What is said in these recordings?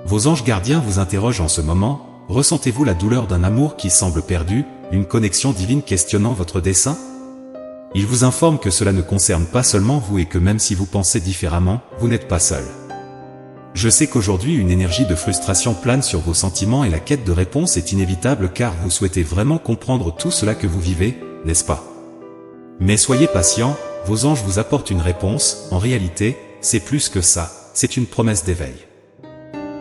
Vos anges gardiens vous interrogent en ce moment, ressentez-vous la douleur d'un amour qui semble perdu, une connexion divine questionnant votre dessein? Ils vous informent que cela ne concerne pas seulement vous et que même si vous pensez différemment, vous n'êtes pas seul. Je sais qu'aujourd'hui une énergie de frustration plane sur vos sentiments et la quête de réponse est inévitable car vous souhaitez vraiment comprendre tout cela que vous vivez, n'est-ce pas? Mais soyez patient, vos anges vous apportent une réponse, en réalité, c'est plus que ça, c'est une promesse d'éveil.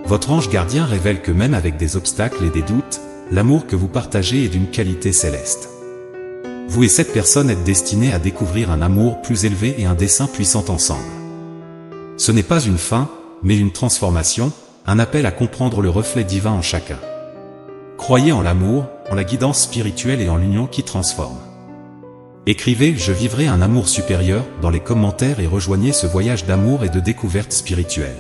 Votre ange gardien révèle que même avec des obstacles et des doutes, l'amour que vous partagez est d'une qualité céleste. Vous et cette personne êtes destinés à découvrir un amour plus élevé et un dessein puissant ensemble. Ce n'est pas une fin, mais une transformation, un appel à comprendre le reflet divin en chacun. Croyez en l'amour, en la guidance spirituelle et en l'union qui transforme. Écrivez « Je vivrai un amour supérieur » dans les commentaires et rejoignez ce voyage d'amour et de découverte spirituelle.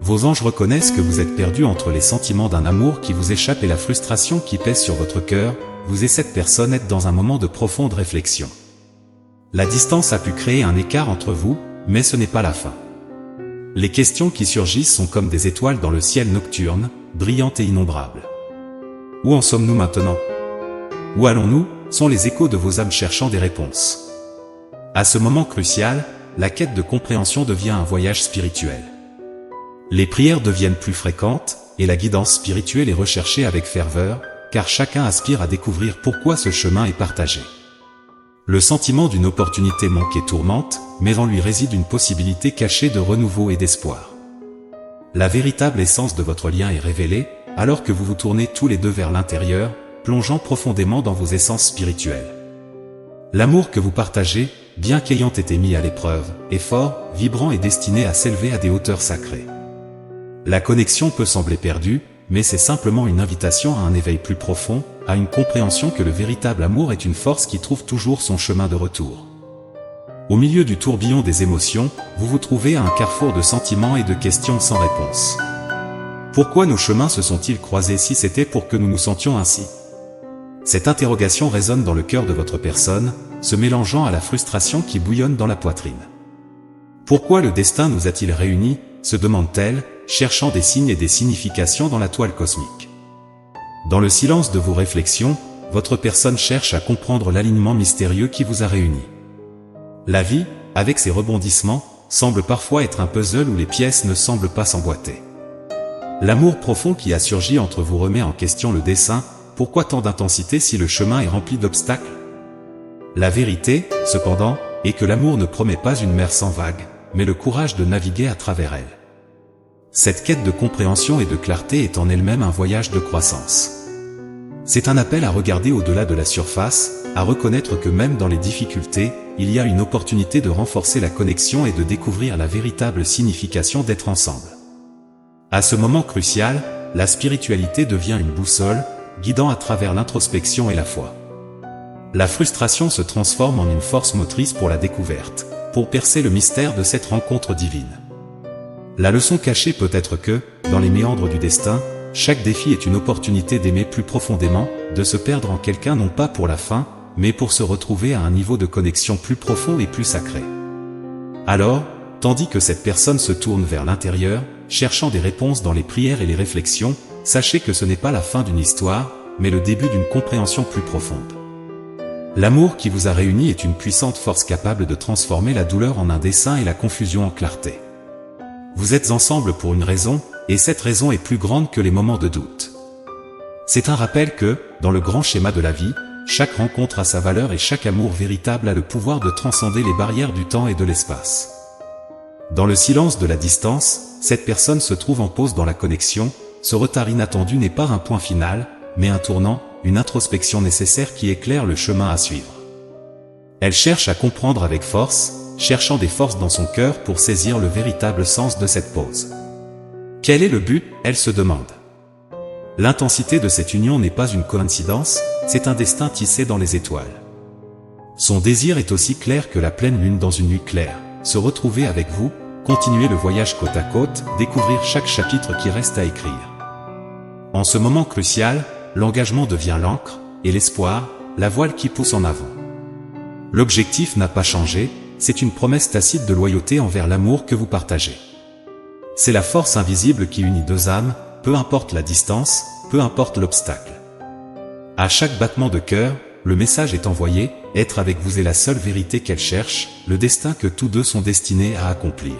Vos anges reconnaissent que vous êtes perdu entre les sentiments d'un amour qui vous échappe et la frustration qui pèse sur votre cœur, vous et cette personne êtes dans un moment de profonde réflexion. La distance a pu créer un écart entre vous, mais ce n'est pas la fin. Les questions qui surgissent sont comme des étoiles dans le ciel nocturne, brillantes et innombrables. Où en sommes-nous maintenant? Où allons-nous? Sont les échos de vos âmes cherchant des réponses. À ce moment crucial, la quête de compréhension devient un voyage spirituel. Les prières deviennent plus fréquentes, et la guidance spirituelle est recherchée avec ferveur, car chacun aspire à découvrir pourquoi ce chemin est partagé. Le sentiment d'une opportunité manquée tourmente, mais en lui réside une possibilité cachée de renouveau et d'espoir. La véritable essence de votre lien est révélée, alors que vous vous tournez tous les deux vers l'intérieur, plongeant profondément dans vos essences spirituelles. L'amour que vous partagez, bien qu'ayant été mis à l'épreuve, est fort, vibrant et destiné à s'élever à des hauteurs sacrées. La connexion peut sembler perdue, mais c'est simplement une invitation à un éveil plus profond, à une compréhension que le véritable amour est une force qui trouve toujours son chemin de retour. Au milieu du tourbillon des émotions, vous vous trouvez à un carrefour de sentiments et de questions sans réponse. Pourquoi nos chemins se sont-ils croisés si c'était pour que nous nous sentions ainsi? Cette interrogation résonne dans le cœur de votre personne, se mélangeant à la frustration qui bouillonne dans la poitrine. Pourquoi le destin nous a-t-il réunis, se demande-t-elle, cherchant des signes et des significations dans la toile cosmique. Dans le silence de vos réflexions, votre personne cherche à comprendre l'alignement mystérieux qui vous a réunis. La vie, avec ses rebondissements, semble parfois être un puzzle où les pièces ne semblent pas s'emboîter. L'amour profond qui a surgi entre vous remet en question le dessein. Pourquoi tant d'intensité si le chemin est rempli d'obstacles? La vérité, cependant, est que l'amour ne promet pas une mer sans vagues, mais le courage de naviguer à travers elle. Cette quête de compréhension et de clarté est en elle-même un voyage de croissance. C'est un appel à regarder au-delà de la surface, à reconnaître que même dans les difficultés, il y a une opportunité de renforcer la connexion et de découvrir la véritable signification d'être ensemble. À ce moment crucial, la spiritualité devient une boussole, guidant à travers l'introspection et la foi. La frustration se transforme en une force motrice pour la découverte, pour percer le mystère de cette rencontre divine. La leçon cachée peut être que, dans les méandres du destin, chaque défi est une opportunité d'aimer plus profondément, de se perdre en quelqu'un non pas pour la fin, mais pour se retrouver à un niveau de connexion plus profond et plus sacré. Alors, tandis que cette personne se tourne vers l'intérieur, cherchant des réponses dans les prières et les réflexions, sachez que ce n'est pas la fin d'une histoire, mais le début d'une compréhension plus profonde. L'amour qui vous a réunis est une puissante force capable de transformer la douleur en un dessein et la confusion en clarté. Vous êtes ensemble pour une raison, et cette raison est plus grande que les moments de doute. C'est un rappel que, dans le grand schéma de la vie, chaque rencontre a sa valeur et chaque amour véritable a le pouvoir de transcender les barrières du temps et de l'espace. Dans le silence de la distance, cette personne se trouve en pause dans la connexion. Ce retard inattendu n'est pas un point final, mais un tournant, une introspection nécessaire qui éclaire le chemin à suivre. Elle cherche à comprendre avec force, cherchant des forces dans son cœur pour saisir le véritable sens de cette pause. Quel est le but? Elle se demande. L'intensité de cette union n'est pas une coïncidence, c'est un destin tissé dans les étoiles. Son désir est aussi clair que la pleine lune dans une nuit claire, se retrouver avec vous, continuer le voyage côte à côte, découvrir chaque chapitre qui reste à écrire. En ce moment crucial, l'engagement devient l'encre, et l'espoir, la voile qui pousse en avant. L'objectif n'a pas changé, c'est une promesse tacite de loyauté envers l'amour que vous partagez. C'est la force invisible qui unit deux âmes, peu importe la distance, peu importe l'obstacle. À chaque battement de cœur, le message est envoyé, être avec vous est la seule vérité qu'elle cherche, le destin que tous deux sont destinés à accomplir.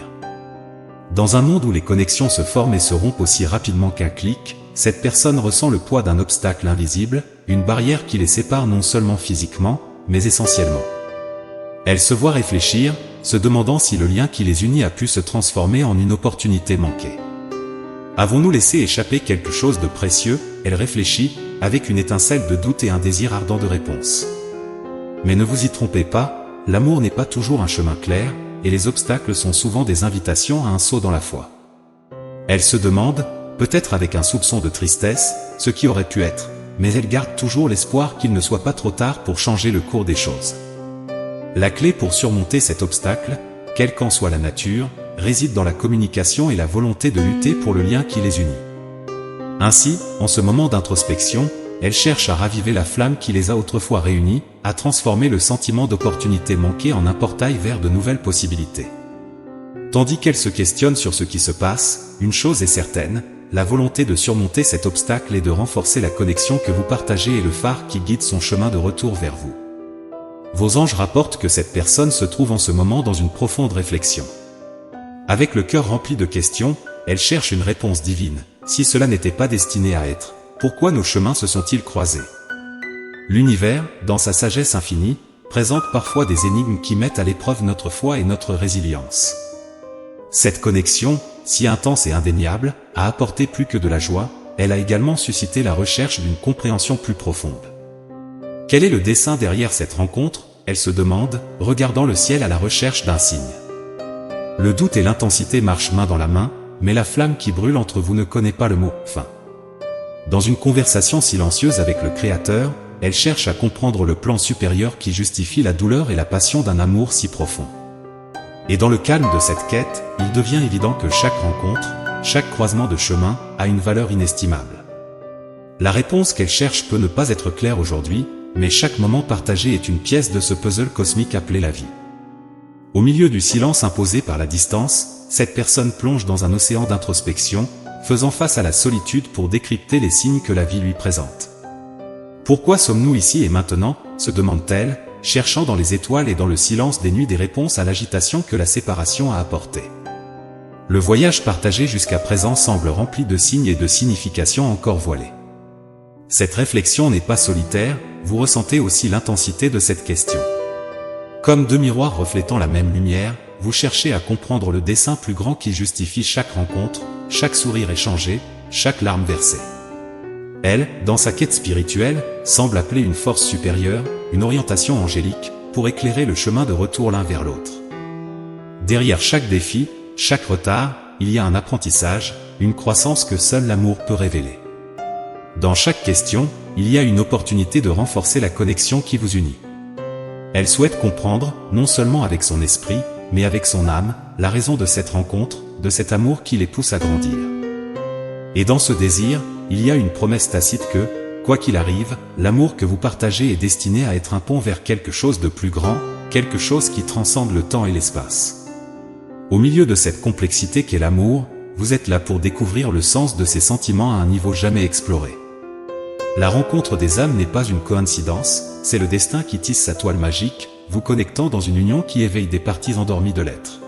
Dans un monde où les connexions se forment et se rompent aussi rapidement qu'un clic, cette personne ressent le poids d'un obstacle invisible, une barrière qui les sépare non seulement physiquement, mais essentiellement. Elle se voit réfléchir, se demandant si le lien qui les unit a pu se transformer en une opportunité manquée. Avons-nous laissé échapper quelque chose de précieux? Elle réfléchit, avec une étincelle de doute et un désir ardent de réponse. Mais ne vous y trompez pas, l'amour n'est pas toujours un chemin clair, et les obstacles sont souvent des invitations à un saut dans la foi. Elle se demande, peut-être avec un soupçon de tristesse, ce qui aurait pu être, mais elle garde toujours l'espoir qu'il ne soit pas trop tard pour changer le cours des choses. La clé pour surmonter cet obstacle, quelle qu'en soit la nature, réside dans la communication et la volonté de lutter pour le lien qui les unit. Ainsi, en ce moment d'introspection, elle cherche à raviver la flamme qui les a autrefois réunis, à transformer le sentiment d'opportunité manquée en un portail vers de nouvelles possibilités. Tandis qu'elle se questionne sur ce qui se passe, une chose est certaine, la volonté de surmonter cet obstacle et de renforcer la connexion que vous partagez est le phare qui guide son chemin de retour vers vous. Vos anges rapportent que cette personne se trouve en ce moment dans une profonde réflexion. Avec le cœur rempli de questions, elle cherche une réponse divine. Si cela n'était pas destiné à être, pourquoi nos chemins se sont-ils croisés? L'univers, dans sa sagesse infinie, présente parfois des énigmes qui mettent à l'épreuve notre foi et notre résilience. Cette connexion, si intense et indéniable, a apporté plus que de la joie, elle a également suscité la recherche d'une compréhension plus profonde. Quel est le dessein derrière cette rencontre? Elle se demande, regardant le ciel à la recherche d'un signe. Le doute et l'intensité marchent main dans la main, mais la flamme qui brûle entre vous ne connaît pas le mot « fin ». Dans une conversation silencieuse avec le Créateur, elle cherche à comprendre le plan supérieur qui justifie la douleur et la passion d'un amour si profond. Et dans le calme de cette quête, il devient évident que chaque rencontre, chaque croisement de chemin, a une valeur inestimable. La réponse qu'elle cherche peut ne pas être claire aujourd'hui, mais chaque moment partagé est une pièce de ce puzzle cosmique appelé la vie. Au milieu du silence imposé par la distance, cette personne plonge dans un océan d'introspection, faisant face à la solitude pour décrypter les signes que la vie lui présente. Pourquoi sommes-nous ici et maintenant, se demande-t-elle, cherchant dans les étoiles et dans le silence des nuits des réponses à l'agitation que la séparation a apportée. Le voyage partagé jusqu'à présent semble rempli de signes et de significations encore voilées. Cette réflexion n'est pas solitaire, vous ressentez aussi l'intensité de cette question. Comme deux miroirs reflétant la même lumière, vous cherchez à comprendre le dessein plus grand qui justifie chaque rencontre, chaque sourire échangé, chaque larme versée. Elle, dans sa quête spirituelle, semble appeler une force supérieure, une orientation angélique, pour éclairer le chemin de retour l'un vers l'autre. Derrière chaque défi, chaque retard, il y a un apprentissage, une croissance que seul l'amour peut révéler. Dans chaque question, il y a une opportunité de renforcer la connexion qui vous unit. Elle souhaite comprendre, non seulement avec son esprit, mais avec son âme, la raison de cette rencontre, de cet amour qui les pousse à grandir. Et dans ce désir, il y a une promesse tacite que, quoi qu'il arrive, l'amour que vous partagez est destiné à être un pont vers quelque chose de plus grand, quelque chose qui transcende le temps et l'espace. Au milieu de cette complexité qu'est l'amour, vous êtes là pour découvrir le sens de ces sentiments à un niveau jamais exploré. La rencontre des âmes n'est pas une coïncidence, c'est le destin qui tisse sa toile magique, vous connectant dans une union qui éveille des parties endormies de l'être.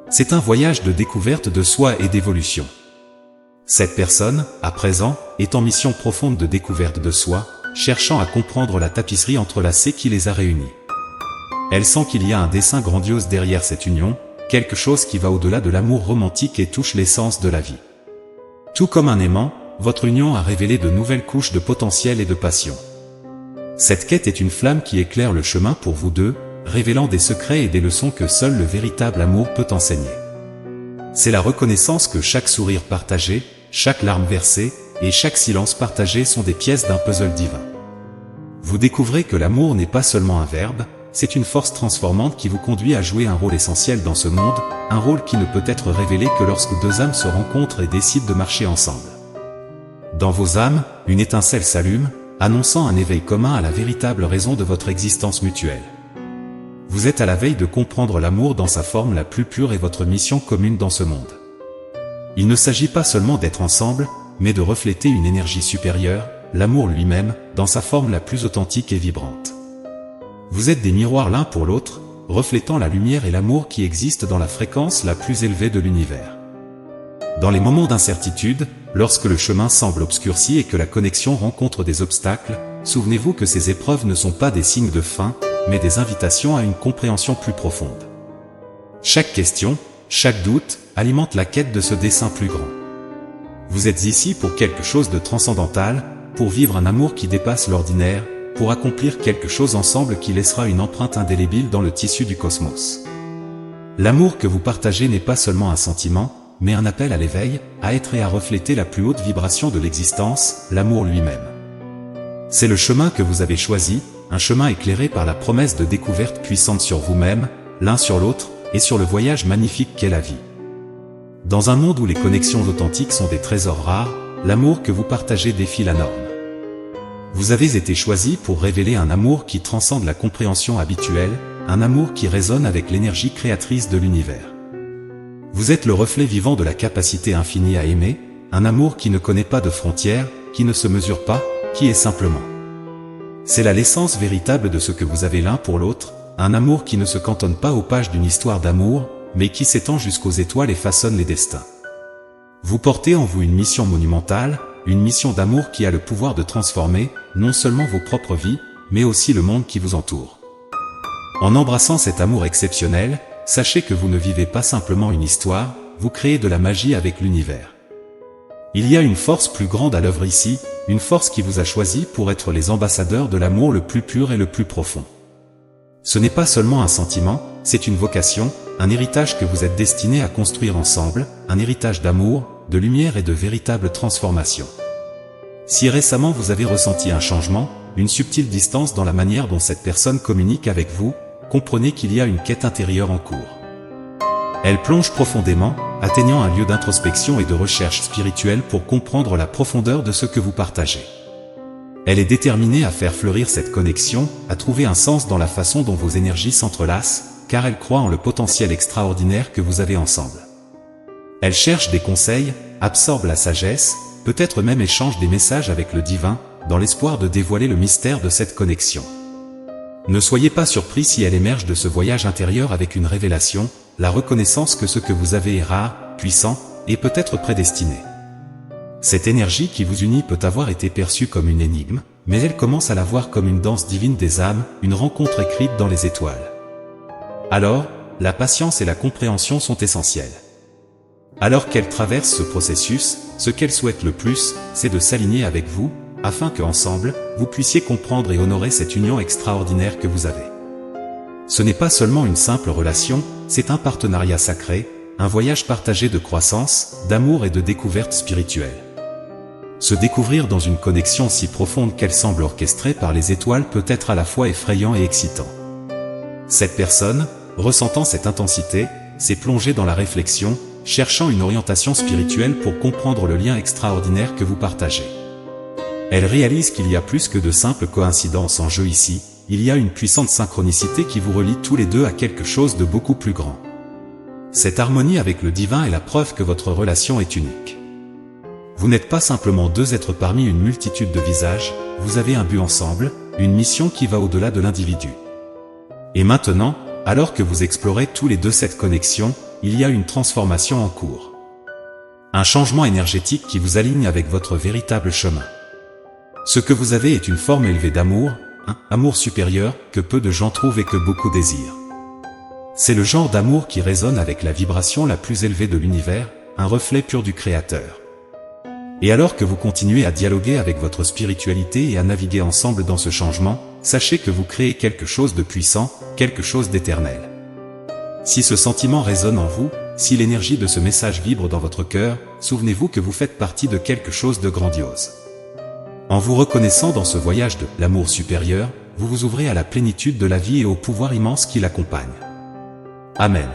C'est un voyage de découverte de soi et d'évolution. Cette personne, à présent, est en mission profonde de découverte de soi, cherchant à comprendre la tapisserie entrelacée qui les a réunis. Elle sent qu'il y a un dessein grandiose derrière cette union, quelque chose qui va au-delà de l'amour romantique et touche l'essence de la vie. Tout comme un aimant, votre union a révélé de nouvelles couches de potentiel et de passion. Cette quête est une flamme qui éclaire le chemin pour vous deux, révélant des secrets et des leçons que seul le véritable amour peut enseigner. C'est la reconnaissance que chaque sourire partagé, chaque larme versée, et chaque silence partagé sont des pièces d'un puzzle divin. Vous découvrez que l'amour n'est pas seulement un verbe, c'est une force transformante qui vous conduit à jouer un rôle essentiel dans ce monde, un rôle qui ne peut être révélé que lorsque deux âmes se rencontrent et décident de marcher ensemble. Dans vos âmes, une étincelle s'allume, annonçant un éveil commun à la véritable raison de votre existence mutuelle. Vous êtes à la veille de comprendre l'amour dans sa forme la plus pure et votre mission commune dans ce monde. Il ne s'agit pas seulement d'être ensemble, mais de refléter une énergie supérieure, l'amour lui-même, dans sa forme la plus authentique et vibrante. Vous êtes des miroirs l'un pour l'autre, reflétant la lumière et l'amour qui existent dans la fréquence la plus élevée de l'univers. Dans les moments d'incertitude, lorsque le chemin semble obscurci et que la connexion rencontre des obstacles, souvenez-vous que ces épreuves ne sont pas des signes de fin, mais des invitations à une compréhension plus profonde. Chaque question, chaque doute, alimente la quête de ce dessein plus grand. Vous êtes ici pour quelque chose de transcendantal, pour vivre un amour qui dépasse l'ordinaire, pour accomplir quelque chose ensemble qui laissera une empreinte indélébile dans le tissu du cosmos. L'amour que vous partagez n'est pas seulement un sentiment, mais un appel à l'éveil, à être et à refléter la plus haute vibration de l'existence, l'amour lui-même. C'est le chemin que vous avez choisi, un chemin éclairé par la promesse de découverte puissante sur vous-même, l'un sur l'autre, et sur le voyage magnifique qu'est la vie. Dans un monde où les connexions authentiques sont des trésors rares, l'amour que vous partagez défie la norme. Vous avez été choisi pour révéler un amour qui transcende la compréhension habituelle, un amour qui résonne avec l'énergie créatrice de l'univers. Vous êtes le reflet vivant de la capacité infinie à aimer, un amour qui ne connaît pas de frontières, qui ne se mesure pas, qui est simplement. C'est l'essence véritable de ce que vous avez l'un pour l'autre, un amour qui ne se cantonne pas aux pages d'une histoire d'amour, mais qui s'étend jusqu'aux étoiles et façonne les destins. Vous portez en vous une mission monumentale, une mission d'amour qui a le pouvoir de transformer, non seulement vos propres vies, mais aussi le monde qui vous entoure. En embrassant cet amour exceptionnel, sachez que vous ne vivez pas simplement une histoire, vous créez de la magie avec l'univers. Il y a une force plus grande à l'œuvre ici, une force qui vous a choisi pour être les ambassadeurs de l'amour le plus pur et le plus profond. Ce n'est pas seulement un sentiment, c'est une vocation, un héritage que vous êtes destinés à construire ensemble, un héritage d'amour, de lumière et de véritable transformation. Si récemment vous avez ressenti un changement, une subtile distance dans la manière dont cette personne communique avec vous, comprenez qu'il y a une quête intérieure en cours. Elle plonge profondément, atteignant un lieu d'introspection et de recherche spirituelle pour comprendre la profondeur de ce que vous partagez. Elle est déterminée à faire fleurir cette connexion, à trouver un sens dans la façon dont vos énergies s'entrelacent, car elle croit en le potentiel extraordinaire que vous avez ensemble. Elle cherche des conseils, absorbe la sagesse, peut-être même échange des messages avec le divin, dans l'espoir de dévoiler le mystère de cette connexion. Ne soyez pas surpris si elle émerge de ce voyage intérieur avec une révélation, la reconnaissance que ce que vous avez est rare, puissant, et peut-être prédestiné. Cette énergie qui vous unit peut avoir été perçue comme une énigme, mais elle commence à la voir comme une danse divine des âmes, une rencontre écrite dans les étoiles. Alors, la patience et la compréhension sont essentielles. Alors qu'elle traverse ce processus, ce qu'elle souhaite le plus, c'est de s'aligner avec vous, afin que ensemble, vous puissiez comprendre et honorer cette union extraordinaire que vous avez. Ce n'est pas seulement une simple relation, c'est un partenariat sacré, un voyage partagé de croissance, d'amour et de découverte spirituelle. Se découvrir dans une connexion si profonde qu'elle semble orchestrée par les étoiles peut être à la fois effrayant et excitant. Cette personne, ressentant cette intensité, s'est plongée dans la réflexion, cherchant une orientation spirituelle pour comprendre le lien extraordinaire que vous partagez. Elle réalise qu'il y a plus que de simples coïncidences en jeu ici, il y a une puissante synchronicité qui vous relie tous les deux à quelque chose de beaucoup plus grand. Cette harmonie avec le divin est la preuve que votre relation est unique. Vous n'êtes pas simplement deux êtres parmi une multitude de visages, vous avez un but ensemble, une mission qui va au-delà de l'individu. Et maintenant, alors que vous explorez tous les deux cette connexion, il y a une transformation en cours. Un changement énergétique qui vous aligne avec votre véritable chemin. Ce que vous avez est une forme élevée d'amour, un amour supérieur que peu de gens trouvent et que beaucoup désirent. C'est le genre d'amour qui résonne avec la vibration la plus élevée de l'univers, un reflet pur du Créateur. Et alors que vous continuez à dialoguer avec votre spiritualité et à naviguer ensemble dans ce changement, sachez que vous créez quelque chose de puissant, quelque chose d'éternel. Si ce sentiment résonne en vous, si l'énergie de ce message vibre dans votre cœur, souvenez-vous que vous faites partie de quelque chose de grandiose. En vous reconnaissant dans ce voyage de l'amour supérieur, vous vous ouvrez à la plénitude de la vie et au pouvoir immense qui l'accompagne. Amen.